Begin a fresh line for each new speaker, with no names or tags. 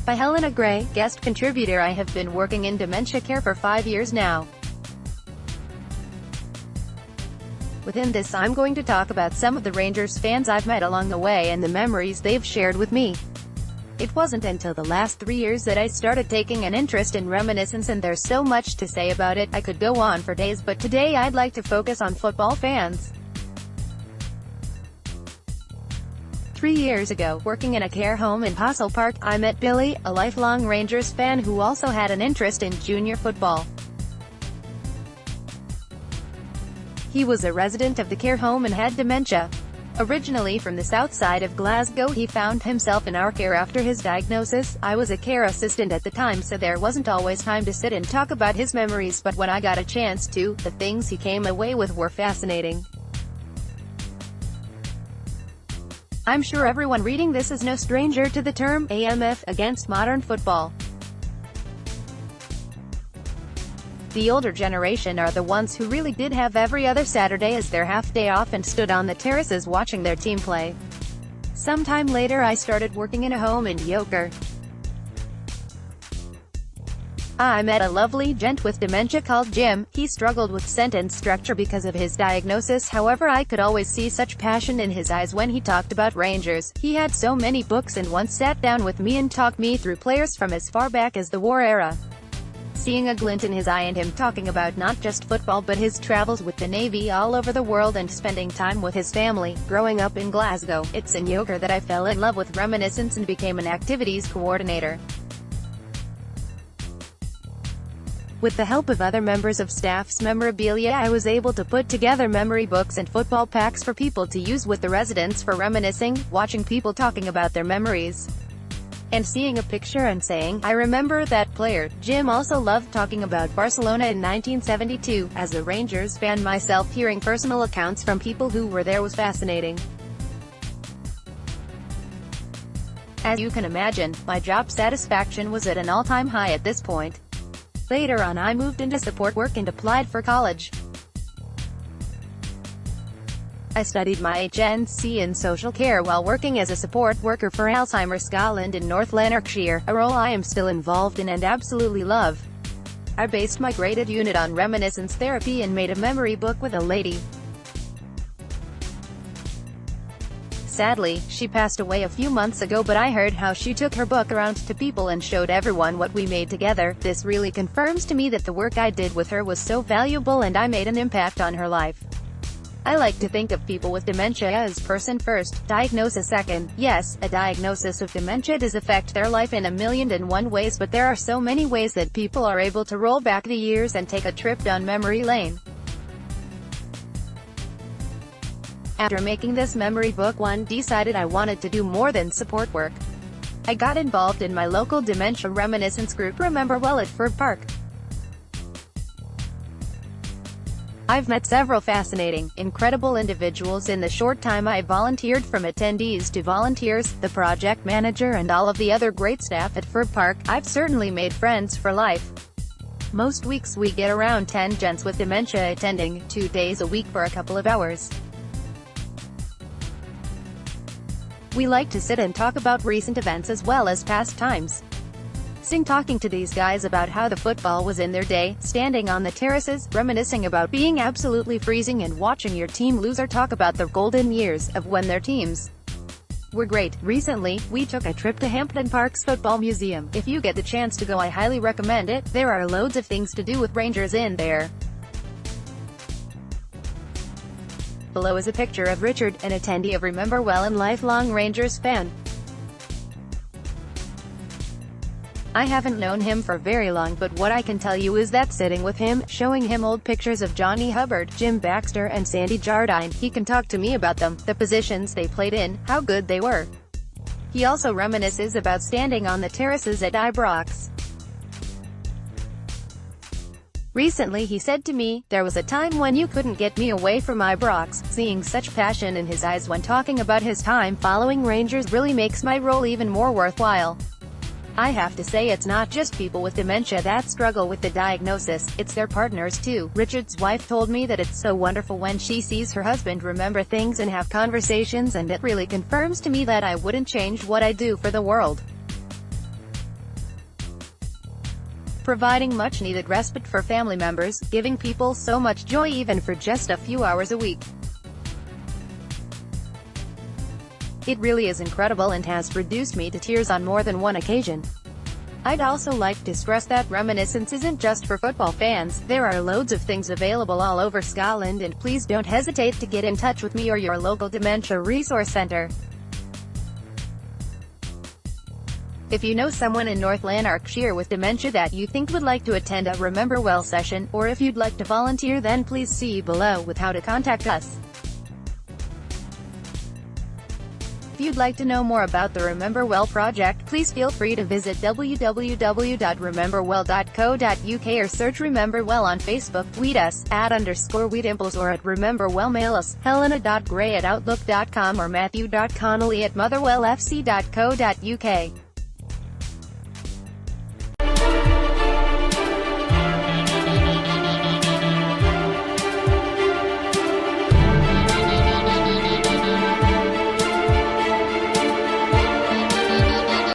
by Helena Gray, guest contributor. I have been working in dementia care for 5 years now. Within this, I'm going to talk about some of the Rangers fans I've met along the way and the memories they've shared with me. It wasn't until the last 3 years that I started taking an interest in reminiscence, and there's so much to say about it. I could go on for days, but today I'd like to focus on football fans. 3 years ago, working in a care home in Possilpark, I met Billy, a lifelong Rangers fan who also had an interest in junior football. He was a resident of the care home and had dementia. Originally from the south side of Glasgow, he found himself in our care after his diagnosis. I was a care assistant at the time, so there wasn't always time to sit and talk about his memories, but when I got a chance to, the things he came away with were fascinating. I'm sure everyone reading this is no stranger to the term AMF, against modern football. The older generation are the ones who really did have every other Saturday as their half-day off and stood on the terraces watching their team play. Sometime later I started working in a home in Yoker. I met a lovely gent with dementia called Jim. He struggled with sentence structure because of his diagnosis, however I could always see such passion in his eyes when he talked about Rangers. He had so many books and once sat down with me and talked me through players from as far back as the war era. Seeing a glint in his eye and him talking about not just football but his travels with the Navy all over the world and spending time with his family. Growing up in Glasgow, it's in Yoker that I fell in love with reminiscence and became an activities coordinator. With the help of other members of staff's memorabilia, I was able to put together memory books and football packs for people to use with the residents for reminiscing, watching people talking about their memories, and seeing a picture and saying, "I remember that player." Jim also loved talking about Barcelona in 1972. As a Rangers fan myself, hearing personal accounts from people who were there was fascinating. As you can imagine, my job satisfaction was at an all-time high at this point. Later on I moved into support work and applied for college. I studied my HNC in social care while working as a support worker for Alzheimer's Scotland in North Lanarkshire, a role I am still involved in and absolutely love. I based my graded unit on reminiscence therapy and made a memory book with a lady. Sadly, she passed away a few months ago, but I heard how she took her book around to people and showed everyone what we made together. This really confirms to me that the work I did with her was so valuable and I made an impact on her life. I like to think of people with dementia as person first, diagnosis second. Yes, a diagnosis of dementia does affect their life in 1,000,001 ways, but there are so many ways that people are able to roll back the years and take a trip down memory lane. After making this memory book, one decided I wanted to do more than support work. I got involved in my local dementia reminiscence group, Remember Well, at Possilpark. I've met several fascinating, incredible individuals in the short time I volunteered, from attendees to volunteers, the project manager and all of the other great staff at Possilpark. I've certainly made friends for life. Most weeks we get around 10 gents with dementia attending, 2 days a week for a couple of hours. We like to sit and talk about recent events as well as past times. Talking to these guys about how the football was in their day, standing on the terraces, reminiscing about being absolutely freezing and watching your team lose, or talk about the golden years of when their teams were great. Recently, we took a trip to Hampden Park's Football Museum. If you get the chance to go, I highly recommend it. There are loads of things to do with Rangers in there. Below is a picture of Richard, an attendee of Remember Well and lifelong Rangers fan. I haven't known him for very long, but what I can tell you is that sitting with him, showing him old pictures of Johnny Hubbard, Jim Baxter and Sandy Jardine, he can talk to me about them, the positions they played in, how good they were. He also reminisces about standing on the terraces at Ibrox. Recently he said to me, "There was a time when you couldn't get me away from Ibrox." Seeing such passion in his eyes when talking about his time following Rangers really makes my role even more worthwhile. I have to say, it's not just people with dementia that struggle with the diagnosis, it's their partners too. Richard's wife told me that it's so wonderful when she sees her husband remember things and have conversations, and it really confirms to me that I wouldn't change what I do for the world. providing much-needed respite for family members, giving people so much joy even for just a few hours a week. It really is incredible and has reduced me to tears on more than one occasion. I'd also like to stress that Reminiscence isn't just for football fans. There are loads of things available all over Scotland, and please don't hesitate to get in touch with me or your local dementia resource centre. If you know someone in North Lanarkshire with dementia that you think would like to attend a Remember Well session, or if you'd like to volunteer, then please see below with how to contact us. If you'd like to know more about the Remember Well project, please feel free to visit www.rememberwell.co.uk or search Remember Well on Facebook, tweet us, @_WeDimples, or at Remember Well, mail us, helena.gray@outlook.com or matthew.connolly@motherwellfc.co.uk.